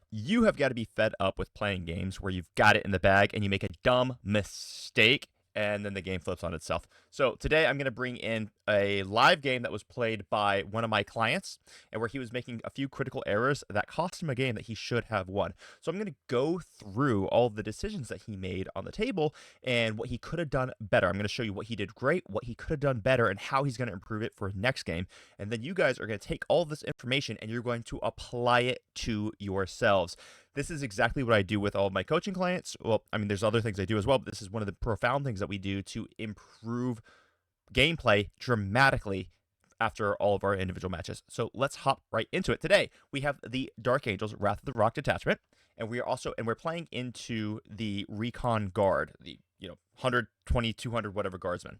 You have got to be fed up with playing games where you've got it in the bag and you make a dumb mistake and then the game flips on itself. So today I'm going to bring in a live game that was played by one of my clients and where he was making a few critical errors that cost him a game that he should have won. So I'm going to go through all of the decisions that he made on the table and what he could have done better. I'm going to show you what he did great, what he could have done better, and how he's going to improve it for next game. And then you guys are going to take all this information and you're going to apply it to yourselves. This is exactly what I do with all of my coaching clients. Well, I mean, there's other things I do as well, but this is one of the profound things that we do to improve gameplay dramatically after all of our individual matches. So let's hop right into it. Today, we have the Dark Angels Wrath of the Rock detachment, and we're playing into the Recon Guard, the 120, 200, whatever guardsman.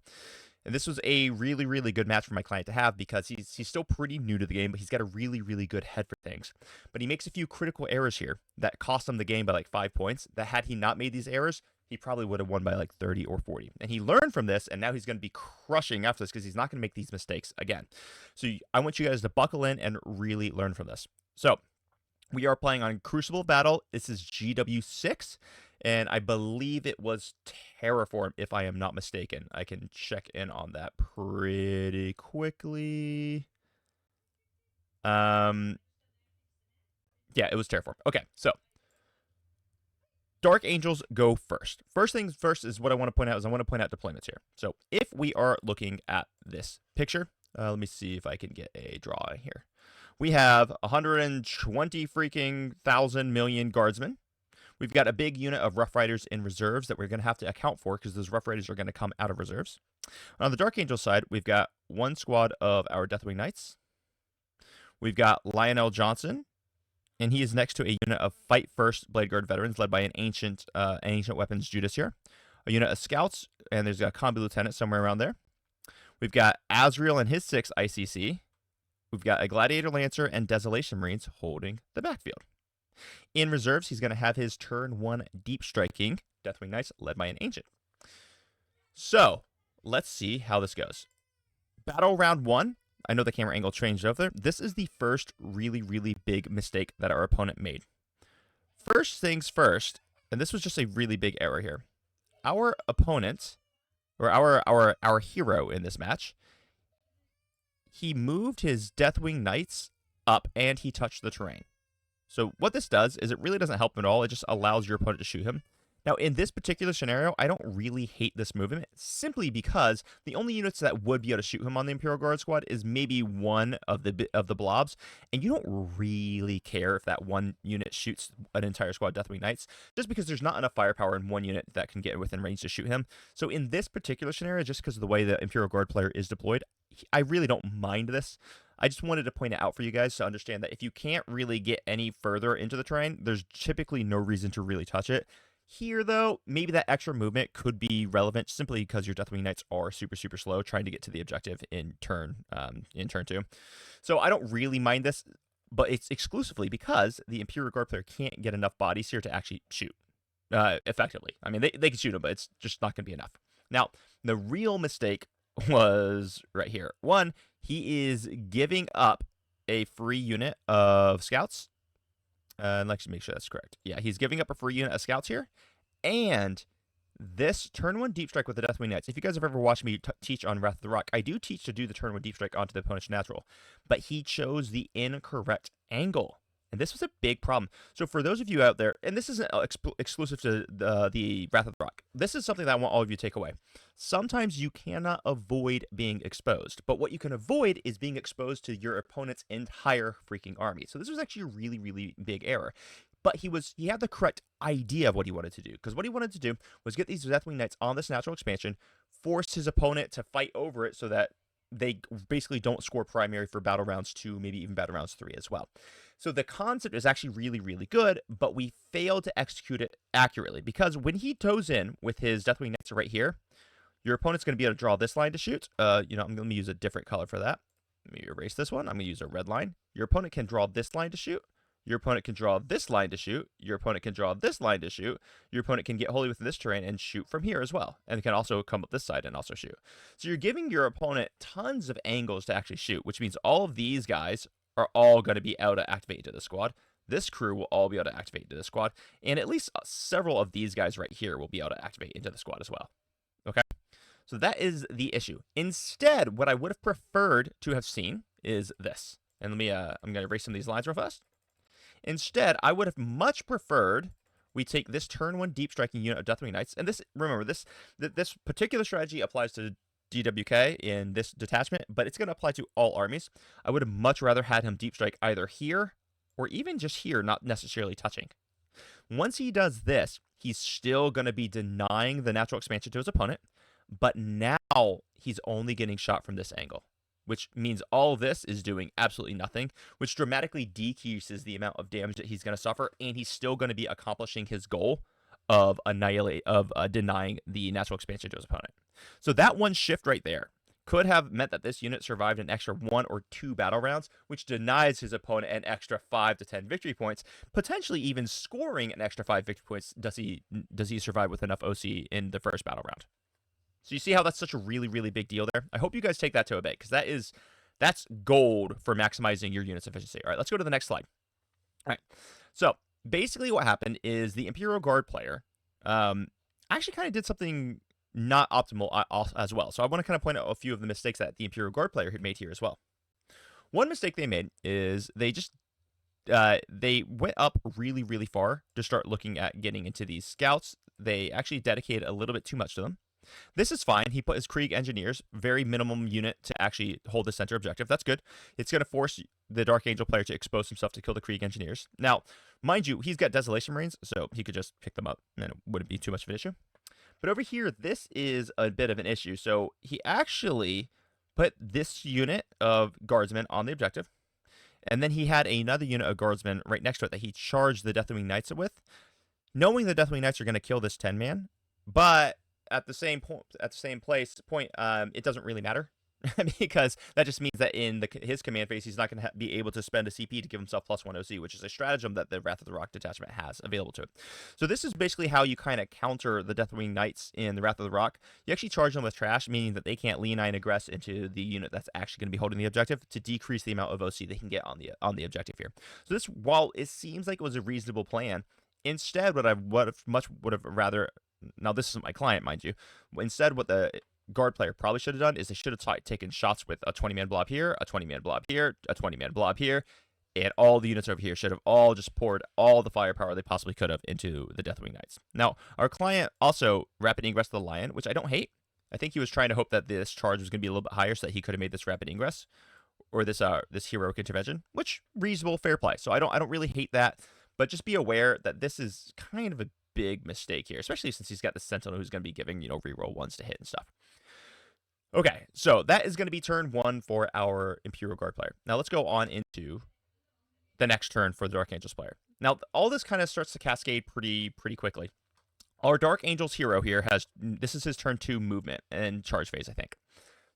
And this was a really, really good match for my client to have because he's still pretty new to the game, but he's got a really, really good head for things. But he makes a few critical errors here that cost him the game by like 5 points, that had he not made these errors, he probably would have won by like 30 or 40. And he learned from this, and now he's going to be crushing after this because he's not going to make these mistakes again. So I want you guys to buckle in and really learn from this. So we are playing on Crucible Battle. This is GW6. And I believe it was Terraform, if I am not mistaken. I can check in on that pretty quickly. Yeah, it was Terraform. Okay, so Dark Angels go first. First things first is what I want to point out is I want to point out deployments here. So if we are looking at this picture, let me see if I can get a drawing here. We have 120 freaking thousand million guardsmen. We've got a big unit of Rough Riders in reserves that we're going to have to account for because those Rough Riders are going to come out of reserves. On the Dark Angel side, we've got one squad of our Deathwing Knights. We've got Lionel Johnson, and he is next to a unit of Fight First Blade Guard veterans led by an ancient weapons Judas here. A unit of Scouts, and there's a Combi Lieutenant somewhere around there. We've got Azrael and his 6 ICC. We've got a Gladiator Lancer and Desolation Marines holding the backfield. In reserves, he's going to have his turn 1 deep striking Deathwing Knights led by an ancient. So, let's see how this goes. Battle round 1. I know the camera angle changed over there. This is the first really, really big mistake that our opponent made. First things first, and this was just a really big error here. Our opponent, or our hero in this match, he moved his Deathwing Knights up and he touched the terrain. So what this does is it really doesn't help him at all. It just allows your opponent to shoot him. Now, in this particular scenario, I don't really hate this movement simply because the only units that would be able to shoot him on the Imperial Guard squad is maybe one of the blobs, and you don't really care if that one unit shoots an entire squad of Deathwing Knights, just because there's not enough firepower in one unit that can get within range to shoot him. So in this particular scenario, just because of the way the Imperial Guard player is deployed, I really don't mind this. I just wanted to point it out for you guys to understand that if you can't really get any further into the terrain, there's typically no reason to really touch it. Here, though, maybe that extra movement could be relevant simply because your Deathwing Knights are super, super slow trying to get to the objective in turn 2. So I don't really mind this, but it's exclusively because the Imperial Guard player can't get enough bodies here to actually shoot effectively. I mean, they can shoot them, but it's just not going to be enough. Now, the real mistake was right here. One, he is giving up a free unit of Scouts. Let's make sure that's correct. Yeah, he's giving up a free unit of Scouts here. And this turn 1 deep strike with the Deathwing Knights. If you guys have ever watched me teach on Wrath of the Rock, I do teach to do the turn 1 deep strike onto the opponent's natural. But he chose the incorrect angle. And this was a big problem. So for those of you out there, and this isn't exclusive to the Wrath of the Rock, this is something that I want all of you to take away. Sometimes you cannot avoid being exposed, but what you can avoid is being exposed to your opponent's entire freaking army. So this was actually a really, really big error. But he had the correct idea of what he wanted to do, because what he wanted to do was get these Deathwing Knights on this natural expansion, force his opponent to fight over it so that they basically don't score primary for battle rounds 2, maybe even battle rounds 3 as well. So the concept is actually really, really good, but we failed to execute it accurately because when he toes in with his Deathwing Knights right here, your opponent's going to be able to draw this line to shoot. I'm going to use a different color for that. Let me erase this one. I'm going to use a red line. Your opponent can draw this line to shoot. Your opponent can draw this line to shoot. Your opponent can draw this line to shoot. Your opponent can get wholly within this terrain and shoot from here as well. And can also come up this side and also shoot. So you're giving your opponent tons of angles to actually shoot, which means all of these guys are all going to be able to activate into the squad. this crew will all be able to activate into the squad, and at least several of these guys right here will be able to activate into the squad as well. Okay, so that is the issue. Instead, what I would have preferred to have seen is this. And let me, I'm going to erase some of these lines real fast. Instead, I would have much preferred we take this turn 1 deep striking unit of Deathwing Knights, and this, remember, this particular strategy applies to DWK in this detachment, but it's going to apply to all armies. I would have much rather had him deep strike either here or even just here, not necessarily touching. Once he does this, he's still going to be denying the natural expansion to his opponent, but now he's only getting shot from this angle, which means all of this is doing absolutely nothing, which dramatically decreases the amount of damage that he's going to suffer, and he's still going to be accomplishing his goal of denying the natural expansion to his opponent. So that one shift right there could have meant that this unit survived an extra 1 or 2 battle rounds, which denies his opponent an extra 5 to 10 victory points, potentially even scoring an extra 5 victory points. Does he survive with enough OC in the first battle round? So you see how that's such a really, really big deal there? I hope you guys take that to a bit, because that's gold for maximizing your unit's efficiency. All right, let's go to the next slide. All right, so basically what happened is the Imperial Guard player actually kind of did something not optimal as well. So I want to kind of point out a few of the mistakes that the Imperial Guard player had made here as well. One mistake they made is they just they went up really, really far to start looking at getting into these scouts. They actually dedicated a little bit too much to them. This is fine. He put his Krieg Engineers, very minimum unit to actually hold the center objective. That's good. It's going to force the Dark Angel player to expose himself to kill the Krieg Engineers. Now, mind you, he's got Desolation Marines, so he could just pick them up and it wouldn't be too much of an issue. But over here, this is a bit of an issue. So he actually put this unit of Guardsmen on the objective, and then he had another unit of Guardsmen right next to it that he charged the Deathwing Knights with, knowing the Deathwing Knights are going to kill this 10-man, but at the same point, it doesn't really matter because that just means that in his command phase, he's not going to be able to spend a CP to give himself +1 OC, which is a stratagem that the Wrath of the Rock detachment has available to it. So this is basically how you kind of counter the Deathwing Knights in the Wrath of the Rock. You actually charge them with trash, meaning that they can't lean and aggress into the unit that's actually going to be holding the objective to decrease the amount of OC they can get on the objective here. So this, while it seems like it was a reasonable plan, instead what I would have rather. Now, this isn't my client, mind you. Instead, what the guard player probably should have done is they should have taken shots with a 20-man blob here, a 20-man blob here, a 20-man blob here, and all the units over here should have all just poured all the firepower they possibly could have into the Deathwing Knights. Now, our client also rapid ingress the Lion, which I don't hate. I think he was trying to hope that this charge was going to be a little bit higher so that he could have made this rapid ingress or this heroic intervention, which reasonable, fair play. So I don't really hate that, but just be aware that this is kind of a big mistake here, especially since he's got the Sentinel who's going to be giving, reroll ones to hit and stuff. Okay, so that is going to be turn 1 for our Imperial Guard player. Now let's go on into the next turn for the Dark Angels player. Now all this kind of starts to cascade pretty quickly. Our Dark Angels hero here this is his turn 2 movement and charge phase, I think.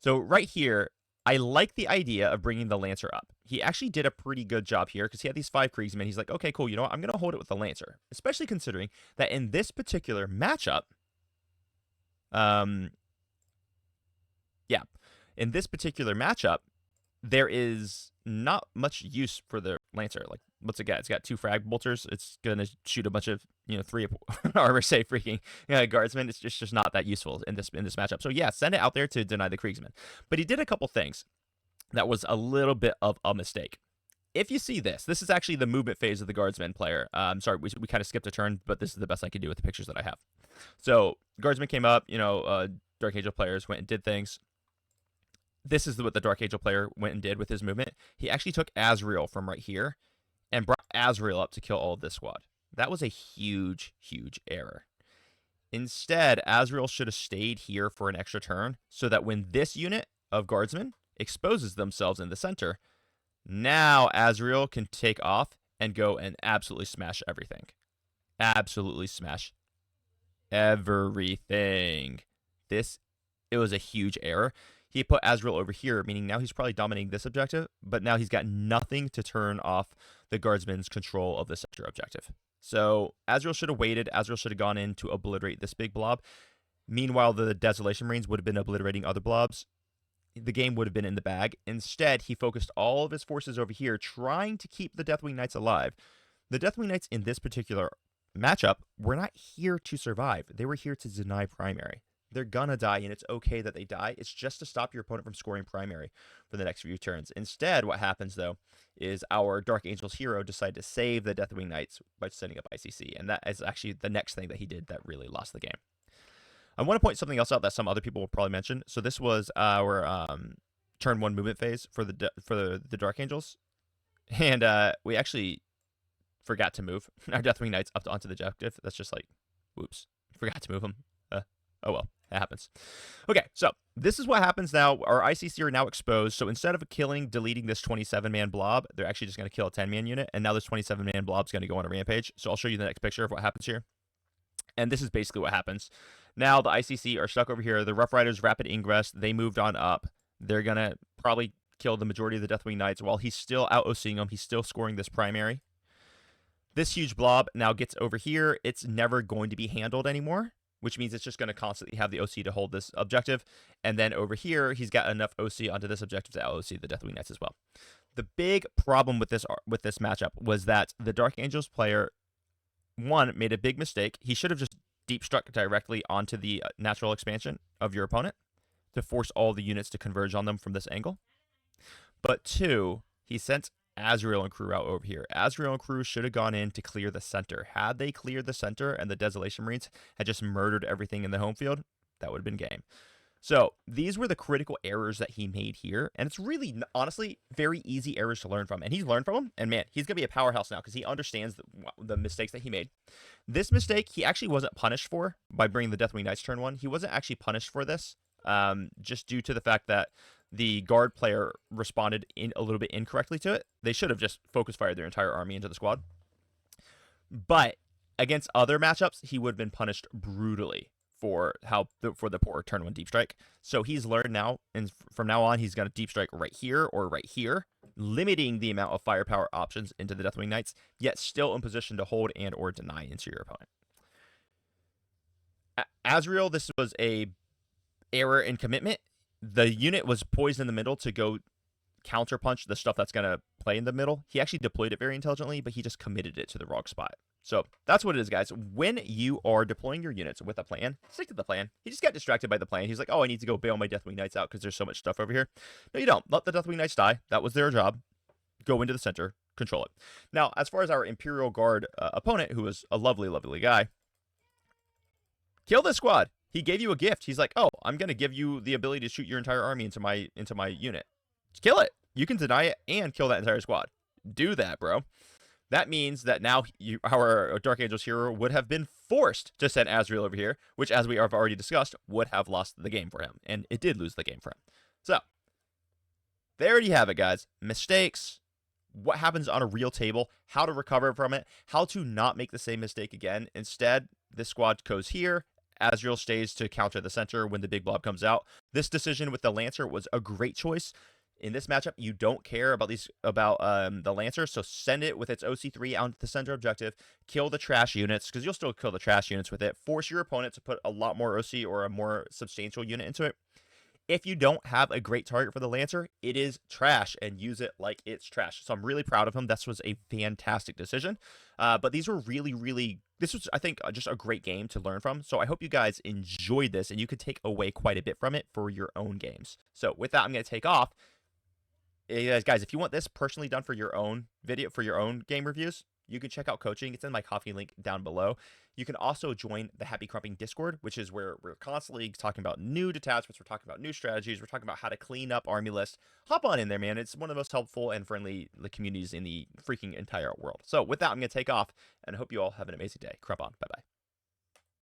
So right here, I like the idea of bringing the Lancer up. He actually did a pretty good job here because he had these 5 Kriegsmen. He's like, okay, cool, you know what? I'm going to hold it with the Lancer, especially considering that in this particular matchup, there is not much use for the Lancer. Like, what's it got? It's got 2 frag bolters. It's going to shoot a bunch of, 3 armor safe freaking guardsmen. It's just not that useful in this matchup. So yeah, send it out there to deny the Kriegsmen. But he did a couple things that was a little bit of a mistake. If you see this is actually the movement phase of the Guardsman player. Sorry, we kind of skipped a turn, but this is the best I can do with the pictures that I have. So Guardsman came up, Dark Angel players went and did things. This is what the Dark Angel player went and did with his movement. He actually took Azrael from right here and brought Azrael up to kill all of this squad. That was a huge, huge error. Instead, Azrael should have stayed here for an extra turn so that when this unit of Guardsmen exposes themselves in the center, now Azrael can take off and go and absolutely smash everything. Absolutely smash everything. It was a huge error. He put Azrael over here, meaning now he's probably dominating this objective, but now he's got nothing to turn off the Guardsman's control of the center objective. So Azrael should have waited. Azrael should have gone in to obliterate this big blob. Meanwhile, the Desolation Marines would have been obliterating other blobs. The game would have been in the bag. Instead, he focused all of his forces over here, trying to keep the Deathwing Knights alive. The Deathwing Knights in this particular matchup were not here to survive. They were here to deny primary. They're gonna die, and it's okay that they die. It's just to stop your opponent from scoring primary for the next few turns. Instead, what happens, though, is our Dark Angels hero decided to save the Deathwing Knights by setting up ICC, and that is actually the next thing that he did that really lost the game. I want to point something else out that some other people will probably mention. So this was our turn 1 movement phase for the Dark Angels, and we actually forgot to move our Deathwing Knights up onto the objective. That's just like, whoops, forgot to move them. Oh well, that happens. Okay, so this is what happens now. Our ICC are now exposed. So instead of deleting this 27-man blob, they're actually just going to kill a 10-man unit. And now this 27-man blob is going to go on a rampage. So I'll show you the next picture of what happens here. And this is basically what happens. Now the ICC are stuck over here. The Rough Riders rapid ingress. They moved on up. They're going to probably kill the majority of the Deathwing Knights while he's still out OCing them. He's still scoring this primary. This huge blob now gets over here. It's never going to be handled anymore, which means it's just going to constantly have the OC to hold this objective. And then over here, he's got enough OC onto this objective to OC the Deathwing Knights as well. The big problem with this matchup was that the Dark Angels player, one, made a big mistake. He should have just deep struck directly onto the natural expansion of your opponent to force all the units to converge on them from this angle. But two, he sent Azrael and crew out over here. Azrael and crew should have gone in to clear the center. Had they cleared the center and the Desolation Marines had just murdered everything in the home field, that would have been game. So these were the critical errors that he made here. And it's really, honestly, very easy errors to learn from. And he's learned from them. And man, he's going to be a powerhouse now because he understands the mistakes that he made. This mistake, he actually wasn't punished for by bringing the Deathwing Knights turn 1. He wasn't actually punished for this just due to the fact that the guard player responded a little bit incorrectly to it. They should have just focus fired their entire army into the squad. But against other matchups, he would have been punished brutally for the poor turn 1 deep strike. So he's learned now, and from now on, he's going to deep strike right here or right here, limiting the amount of firepower options into the Deathwing Knights, yet still in position to hold and or deny into your opponent. Azrael, this was a error in commitment. The unit was poised in the middle to go counterpunch the stuff that's going to play in the middle. He actually deployed it very intelligently, but he just committed it to the wrong spot. So that's what it is, guys. When you are deploying your units with a plan, stick to the plan. He just got distracted by the plan. He's like, oh, I need to go bail my Deathwing Knights out because there's so much stuff over here. No, you don't. Let the Deathwing Knights die. That was their job. Go into the center. Control it. Now, as far as our Imperial Guard opponent, who was a lovely, lovely guy, kill this squad. He gave you a gift. He's like, oh, I'm going to give you the ability to shoot your entire army into my unit. Just kill it. You can deny it and kill that entire squad. Do that, bro. That means that now our Dark Angels hero would have been forced to send Azrael over here, which, as we have already discussed, would have lost the game for him. And it did lose the game for him. So, there you have it, guys. Mistakes, what happens on a real table, how to recover from it, how to not make the same mistake again. Instead, this squad goes here. Azrael stays to counter the center when the big blob comes out. This decision with the Lancer was a great choice. In this matchup, you don't care about the Lancer, so send it with its OC3 out to the center objective, kill the trash units, because you'll still kill the trash units with it. Force your opponent to put a lot more OC or a more substantial unit into it. If you don't have a great target for the Lancer, it is trash, and use it like it's trash. So I'm really proud of him. This was a fantastic decision. But these were this was, I think, just a great game to learn from. So I hope you guys enjoyed this, and you could take away quite a bit from it for your own games. So with that, I'm going to take off. Guys, if you want this personally done for your own video, for your own game reviews, you can check out coaching. It's in my coffee link down below. You can also join the Happy Crumping Discord, which is where we're constantly talking about new detachments. We're talking about new strategies. We're talking about how to clean up army lists. Hop on in there, man. It's one of the most helpful and friendly communities in the freaking entire world. So with that, I'm going to take off, and I hope you all have an amazing day. Crump on. Bye-bye.